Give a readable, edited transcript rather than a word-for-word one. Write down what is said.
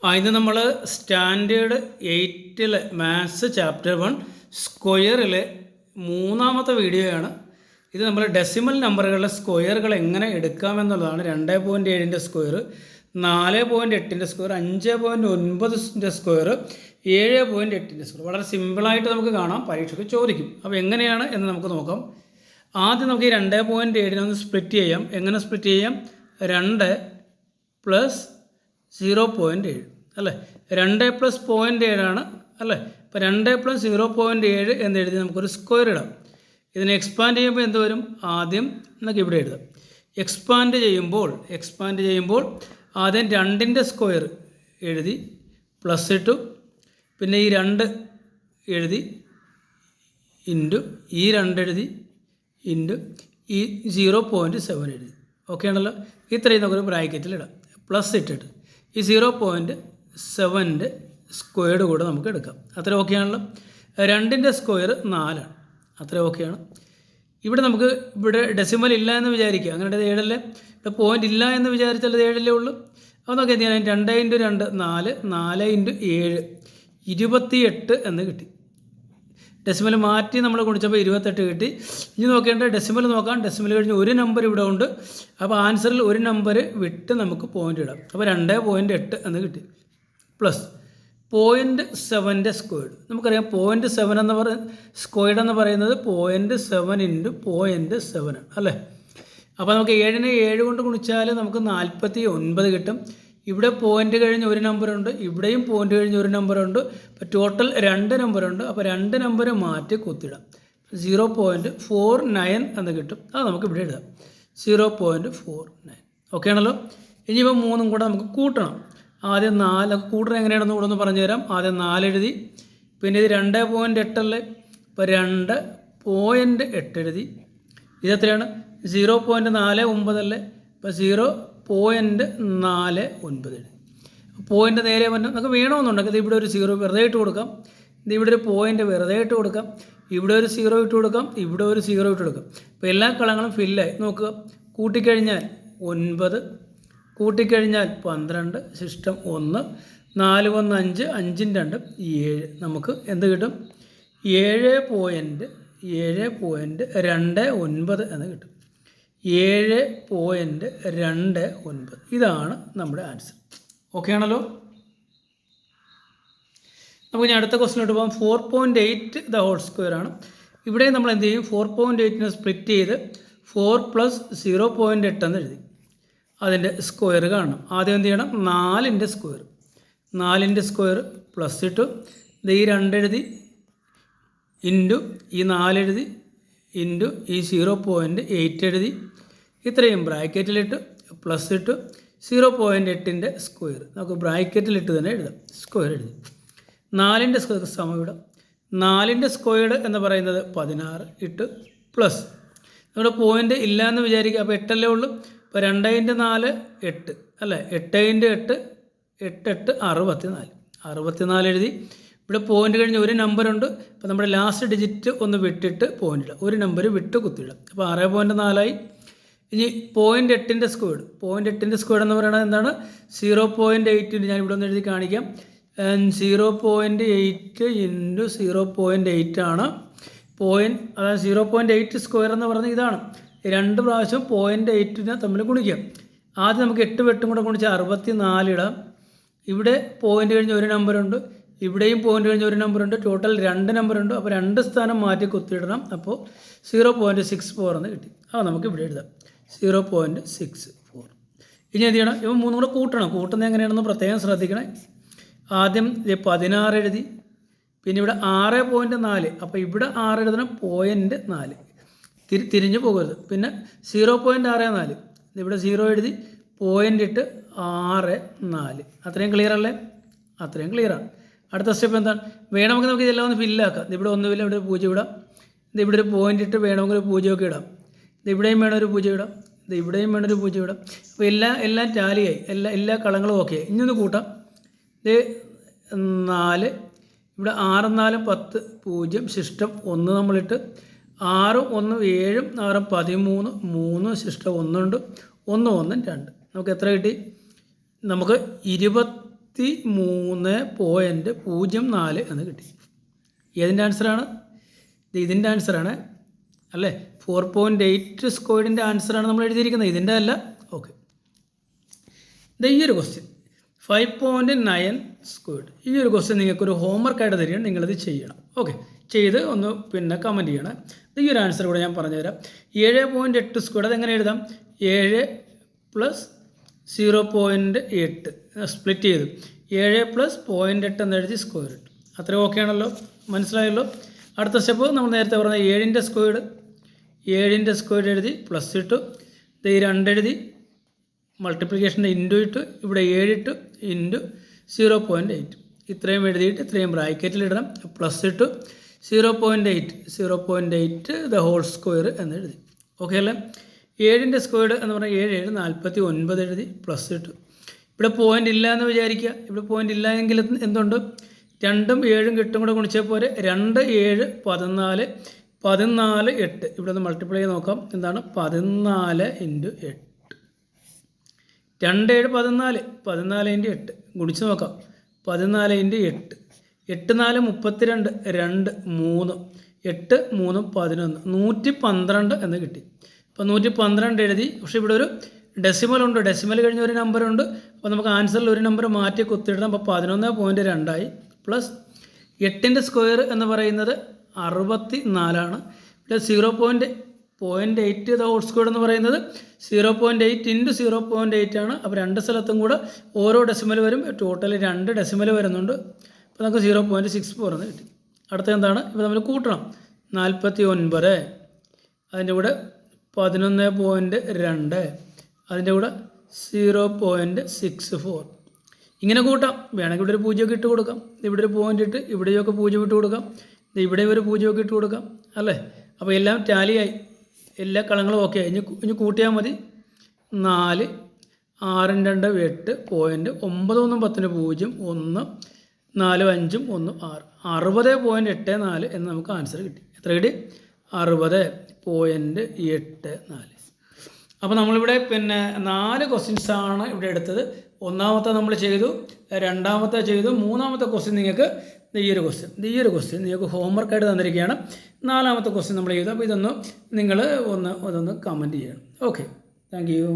ഇന്ന് നമ്മൾ standard 8 maths chapter 1 സ്ക്വയറിലെ മൂന്നാമത്തെ വീഡിയോയാണ്. ഇത് നമ്മൾ ഡെസിമൽ നമ്പറുകളിലെ സ്ക്വയറുകൾ എങ്ങനെ എടുക്കാമെന്നുള്ളതാണ്. 2.7ൻ്റെ സ്ക്വയർ, 4.8ൻ്റെ സ്ക്വയർ, 5.9ൻ്റെ സ്ക്വയർ, 7.8ൻ്റെ സ്ക്വയർ. വളരെ സിമ്പിളായിട്ട് നമുക്ക് കാണാം, പരീക്ഷയ്ക്ക് ചോദിക്കും. അപ്പോൾ എങ്ങനെയാണ് എന്ന് നമുക്ക് നോക്കാം. ആദ്യം നമുക്ക് ഈ 2.7 ഒന്ന് സ്പ്ലിറ്റ് ചെയ്യാം. എങ്ങനെ സ്പ്ലിറ്റ് ചെയ്യാം? 2 പ്ലസ് 0.7 അല്ലേ, 2 പ്ലസ് 0.7 അല്ലേ. അപ്പോൾ 2 പ്ലസ് 0.7 എന്നെഴുതി നമുക്കൊരു സ്ക്വയർ ഇടാം. ഇതിനെ എക്സ്പാൻഡ് ചെയ്യുമ്പോൾ എന്ത് വരും? ആദ്യം നമുക്ക് ഇവിടെ എഴുതാം. എക്സ്പാൻഡ് ചെയ്യുമ്പോൾ ആദ്യം 2ൻ്റെ സ്ക്വയർ എഴുതി പ്ലസ് ഇട്ടു, പിന്നെ ഈ 2 എഴുതി ഇൻറ്റു ഈ 2 എഴുതി ഇൻറ്റു ഈ 0.7 എഴുതി. ഓക്കെ ആണല്ലോ. ഇത്രയും നമുക്കൊരു ബ്രാക്കറ്റിലിടാം. പ്ലസ് ഇട്ടിട്ട് ഈ 0.7ൻ്റെ സ്ക്വയർഡ് കൂടെ നമുക്ക് എടുക്കാം. അത്ര ഓക്കെ ആണല്ലോ. 2ൻ്റെ സ്ക്വയർ 4 അത്ര ഓക്കെയാണ്. ഇവിടെ നമുക്ക് ഇവിടെ ഡെസിമൽ ഇല്ല എന്ന് വിചാരിക്കുക. അങ്ങനെ 7 ഇവിടെ പോയിൻ്റ് ഇല്ല എന്ന് വിചാരിച്ചാൽ 7 ഉള്ളൂ. അപ്പോൾ നമുക്ക് എന്ത് ചെയ്യാൻ? 2 ഇൻറ്റു 2 4, 4 ഇൻറ്റു 7 28 എന്ന് കിട്ടി. ഡെസിമൽ മാറ്റി നമ്മൾ കുടിച്ചപ്പോൾ 28 കിട്ടി. ഇനി നോക്കേണ്ട ഡെസിമൽ നോക്കാം. ഡെസിമൽ കഴിഞ്ഞ് ഒരു നമ്പർ ഇവിടെ ഉണ്ട്. അപ്പോൾ ആൻസറിൽ ഒരു നമ്പർ വിട്ട് നമുക്ക് പോയിൻ്റ് ഇടാം. അപ്പോൾ 2.8 എന്ന് കിട്ടി. പ്ലസ് 0.7ൻ്റെ സ്ക്വയർഡ്. നമുക്കറിയാം 0.7 എന്ന് സ്ക്വയർഡ് എന്ന് പറയുന്നത് 0.7 ഇൻറ്റു 0.7 അല്ലേ. അപ്പോൾ നമുക്ക് 7നെ 7 കൊണ്ട് ഗുണിച്ചാൽ നമുക്ക് 49 കിട്ടും. ഇവിടെ പോയിൻ്റ് കഴിഞ്ഞ് ഒരു നമ്പറുണ്ട്, ഇവിടെയും പോയിൻ്റ് കഴിഞ്ഞ് ഒരു നമ്പറുണ്ട്. അപ്പോൾ ടോട്ടൽ 2 നമ്പറുണ്ട്. അപ്പോൾ 2 നമ്പർ മാറ്റി കുത്തിടാം. 0.49 എന്ന് കിട്ടും. അത് നമുക്ക് ഇവിടെ എഴുതാം. 0.49 ഓക്കെ ആണല്ലോ. ഇനിയിപ്പോൾ 3 കൂടെ നമുക്ക് കൂട്ടണം. ആദ്യം 4 കൂട്ടണം എങ്ങനെയാണെന്ന് കൂടെ ഒന്ന് പറഞ്ഞു തരാം. ആദ്യം 4 എഴുതി, പിന്നെ ഇത് 2.8 അല്ലേ. ഇപ്പോൾ 2.8 എഴുതി. ഇതെത്രയാണ്? 0.49 അല്ലേ. ഇപ്പോൾ 0.49 എഴുതി. പോയിൻ്റ് നേരെ വന്നു. നമുക്ക് വേണമെന്നുണ്ടെങ്കിൽ ഇവിടെ ഒരു 0 വെറുതെ ഇട്ട് കൊടുക്കാം. ഇത് ഇവിടെ ഒരു പോയിൻ്റ് വെറുതെ ഇട്ട് കൊടുക്കാം. ഇവിടെ ഒരു 0 ഇട്ട് കൊടുക്കാം. ഇവിടെ ഒരു 0 ഇട്ട് കൊടുക്കാം. അപ്പോൾ എല്ലാ കളങ്ങളും ഫില്ലായി. നോക്കുക, കൂട്ടിക്കഴിഞ്ഞാൽ 9, കൂട്ടിക്കഴിഞ്ഞാൽ 12, ശിഷ്ടം 1, 4 1 5, 5 2 7. നമുക്ക് എന്ത് കിട്ടും? 7.29 എന്ന് കിട്ടും. 7.29 ഇതാണ് നമ്മുടെ ആൻസർ. ഓക്കെ ആണല്ലോ. നമുക്ക് ഇനി അടുത്ത ക്വസ്റ്റിനോട്ട് പോകാം. 4.8 ദ ഹോൾ സ്ക്വയർ ആണ്. ഇവിടെ നമ്മൾ എന്ത് ചെയ്യും? 4.8നെ സ്പ്ലിറ്റ് ചെയ്ത് 4 പ്ലസ് 0.8 എന്ന് എഴുതി അതിൻ്റെ സ്ക്വയർ കാണണം. ആദ്യം എന്ത് ചെയ്യണം? 4ൻ്റെ സ്ക്വയർ പ്ലസ് ഇട്ടു, ഈ 2 എഴുതി ഇൻറ്റു ഈ 4 എഴുതി ഇൻറ്റു ഈ 0.8 എഴുതി. ഇത്രയും ബ്രാക്കറ്റിലിട്ട് പ്ലസ് ഇട്ടു 0.8ൻ്റെ സ്ക്വയർ നമുക്ക് ബ്രാക്കറ്റിലിട്ട് തന്നെ എഴുതാം. സ്ക്വയർ എഴുതി 4ൻ്റെ സ്ക്വയർ സമം ഇടാം. 4ൻ്റെ സ്ക്വയർഡ് എന്ന് പറയുന്നത് 16 ഇട്ട് പ്ലസ് നമ്മുടെ പോയിൻ്റ് ഇല്ല എന്ന് വിചാരിക്കുക. അപ്പോൾ 8 ഉള്ളൂ. ഇപ്പോൾ 2 ഇൻറ്റു 4 8 അല്ലേ. 8 ഇൻറ്റു 8 8 64 എഴുതി. ഇവിടെ പോയിൻ്റ് കഴിഞ്ഞ് ഒരു നമ്പറുണ്ട്. അപ്പോൾ നമ്മുടെ ലാസ്റ്റ് ഡിജിറ്റ് ഒന്ന് വിട്ടിട്ട് പോയിൻ്റ് ഇടാം. ഒരു നമ്പർ വിട്ട് കുത്തിയിടാം. അപ്പോൾ 6.4 ഇനി 0.8ൻ്റെ സ്ക്വയർഡ് എന്ന് പറയുന്നത് എന്താണ്? 0.8 ഞാൻ ഇവിടെ ഒന്ന് എഴുതി കാണിക്കാം. 0.8 ഇൻറ്റു 0.8 ആണ് അതായത് 0.8 സ്ക്വയർ എന്ന് പറയുന്നത് ഇതാണ്. 2 പ്രാവശ്യം 0.8നെ തമ്മിൽ ഗുണിക്കാം. ആദ്യം നമുക്ക് 8 വെട്ടും കൂടെ ഗുണിച്ച് 64 ഇടാം. ഇവിടെ പോയിൻ്റ് കഴിഞ്ഞ് ഒരു നമ്പറുണ്ട്, ഇവിടെയും പോയിൻ്റ് കഴിഞ്ഞ് ഒരു നമ്പറുണ്ട്. ടോട്ടൽ 2 നമ്പറുണ്ട്. അപ്പോൾ 2 സ്ഥാനം മാറ്റി കുത്തിയിടണം. അപ്പോൾ 0.64 എന്ന് കിട്ടി. നമുക്ക് ഇവിടെ എഴുതാം. 0.64. ഇനി എന്ത് ചെയ്യണം? ഇവ 3 കൂടെ കൂട്ടണം. കൂട്ടുന്നത് എങ്ങനെയാണെന്ന് പ്രത്യേകം ശ്രദ്ധിക്കണേ. ആദ്യം 16 എഴുതി, പിന്നെ ഇവിടെ 6.4. അപ്പോൾ ഇവിടെ 6 എഴുതണം. 0.4 തിരിഞ്ഞു പോകരുത്. പിന്നെ 0.64 ഇവിടെ 0 എഴുതി പോയിൻ്റ് ഇട്ട് 6.4. അത്രയും ക്ലിയർ അല്ലേ? അത്രയും ക്ലിയറാണ്. അടുത്ത സ്റ്റെപ്പ് എന്താണ്? വേണമെങ്കിൽ നമുക്ക് ഇതെല്ലാം ഒന്ന് ഫില്ലാക്കാം. ഇവിടെ ഒന്നുമില്ല, ഇവിടെ 0 ഇടാം. ഇവിടെ ഒരു പോയിൻ്റ് ഇട്ട് വേണമെങ്കിൽ 0 ഒക്കെ ഇടാം. ഇവിടെയും വേണം ഒരു 0 ഇടാം. ഇവിടെയും വേണം ഒരു 0 ഇടാം. അപ്പോൾ എല്ലാം ടാലിയായി. എല്ലാ കളങ്ങളും ഓക്കെ. ഇനി ഒന്ന് കൂട്ടാം. 4 ഇവിടെ 6 4 10 0 ശിഷ്ടം 1 നമ്മളിട്ട് 6 1 7 6 13 3 ശിഷ്ടം 1 ഉണ്ട്. 1 1 2. നമുക്ക് എത്ര കിട്ടി? നമുക്ക് 20 43.04 എന്ന് കിട്ടി. ഏതിൻ്റെ ആൻസറാണ്? ഇതിൻ്റെ ആൻസറാണ് അല്ലേ. 4.8 സ്ക്വയറിൻ്റെ ആൻസറാണ് നമ്മൾ എഴുതിയിരിക്കുന്നത്, ഇതിൻ്റെ അല്ല. ഓക്കെ, ഈ ഒരു ക്വസ്റ്റ്യൻ 5.9 സ്ക്വയർഡ്. ഈ ഒരു ക്വസ്റ്റ്യൻ നിങ്ങൾക്കൊരു ഹോംവർക്കായിട്ട് തരികയാണ്, നിങ്ങളിത് ചെയ്യണം. ഓക്കെ, ചെയ്ത് ഒന്ന് പിന്നെ കമൻറ്റ് ചെയ്യണം. ഈ ഒരു ആൻസർ കൂടെ ഞാൻ പറഞ്ഞുതരാം. 7.8 സ്ക്വയർഡ് അതെങ്ങനെ എഴുതാം? 7 + 0.8 സ്പ്ലിറ്റ് ചെയ്തു 7 + 0.8 എന്ന് എഴുതി സ്ക്വയർ ഇട്ടു. അത്രയും ഓക്കെ ആണല്ലോ, മനസ്സിലായല്ലോ. അടുത്ത സ്റ്റെപ്പ് നമ്മൾ നേരത്തെ പറഞ്ഞ 7ൻ്റെ സ്ക്വയർഡ് എഴുതി പ്ലസ് ഇട്ടു. ഈ 2 എഴുതി മൾട്ടിപ്ലിക്കേഷൻ്റെ ഇൻറ്റു ഇട്ടു. ഇവിടെ 7 ഇട്ടു ഇൻറ്റു 0.8. ഇത്രയും എഴുതിയിട്ട് ഇത്രയും ബ്രാക്കറ്റിലിടണം. പ്ലസ് ഇട്ടു 0.8 ദ ഹോൾ സ്ക്വയർ എന്ന് എഴുതി. ഓക്കെ അല്ലേ. 7ൻ്റെ സ്ക്വയർഡ് എന്ന് പറഞ്ഞാൽ 7 49 എഴുതി പ്ലസ് ഇട്ടു. ഇവിടെ പോയിൻ്റ് ഇല്ല എന്ന് വിചാരിക്കുക. ഇവിടെ പോയിൻ്റ് ഇല്ല എങ്കിൽ എന്തുണ്ട്? 2ഉം 7ഉം കിട്ടും കൂടെ ഗുണിച്ചാൽ പോലെ 2 7 14 14 8. ഇവിടെ ഒന്ന് മൾട്ടിപ്ലൈ ചെയ്ത് നോക്കാം. എന്താണ്? 14 × 8. 2 7 14 14 × 8 ഗുണിച്ച് നോക്കാം. 14 × 8 8 4 32 2 3 8 3 11 112 എന്ന് കിട്ടി. അപ്പോൾ 112 എഴുതി. പക്ഷേ ഇവിടെ ഒരു ഡെസിമൽ ഉണ്ട്, ഡെസിമൽ കഴിഞ്ഞ ഒരു നമ്പറുണ്ട്. അപ്പോൾ നമുക്ക് ആൻസറിൽ ഒരു നമ്പർ മാറ്റി കുത്തിയിടണം. അപ്പോൾ 11.2 ആയി. പ്ലസ് 8ൻ്റെ സ്ക്വയർ എന്ന് പറയുന്നത് 64 ഇവിടെ 0.8 ദ ഹോൾ സ്ക്വയർ എന്ന് പറയുന്നത് 0.8 × 0.8 ആണ്. അപ്പോൾ 2 സ്ഥലത്തും കൂടെ ഓരോ ഡെസിമൽ വരും. ടോട്ടൽ 2 ഡെസിമൽ വരുന്നുണ്ട്. അപ്പോൾ നമുക്ക് 0.64 എന്ന് കിട്ടി. അടുത്ത എന്താണ്? ഇപ്പോൾ നമ്മൾ കൂട്ടണം. 49 അതിൻ്റെ കൂടെ 11.2 അതിൻ്റെ കൂടെ 0.64 ഇങ്ങനെ കൂട്ടാം. വേണമെങ്കിൽ ഇവിടെ ഒരു 0 ഇട്ട് കൊടുക്കാം. ഇവിടെ ഒരു പോയിൻ്റ് ഇട്ട് ഇവിടെയൊക്കെ 0 ഇട്ട് കൊടുക്കാം. ഇവിടെ ഒരു 0 ഇട്ട് കൊടുക്കാം അല്ലേ. അപ്പോൾ എല്ലാം ടാലിയായി, എല്ലാ കളങ്ങളും ഓക്കെ ആയി. ഇനി കൂട്ടിയാൽ മതി. 4 6 2 8 പോയിൻ്റ് 9 1 10 0 1 4 5 1 6 60.84 എന്ന് നമുക്ക് ആൻസർ കിട്ടി. എത്ര കിട്ടി? 60.84. അപ്പോൾ നമ്മളിവിടെ പിന്നെ 4 ക്വസ്റ്റ്യൻസാണ് ഇവിടെ എടുത്തത്. ഒന്നാമത്തെ നമ്മൾ ചെയ്തു, രണ്ടാമത്തെ ചെയ്തു, മൂന്നാമത്തെ ക്വസ്റ്റ്യൻ നിങ്ങൾക്ക് ഈ ഒരു ക്വസ്റ്റ്യൻ നിങ്ങൾക്ക് ഹോംവർക്കായിട്ട് തന്നിരിക്കുകയാണ്. 4ാമത്തെ ക്വസ്റ്റ്യൻ നമ്മൾ ചെയ്തു. അപ്പോൾ ഇതൊന്ന് നിങ്ങൾ അതൊന്ന് കമൻറ്റ് ചെയ്യണം. Okay, thank you.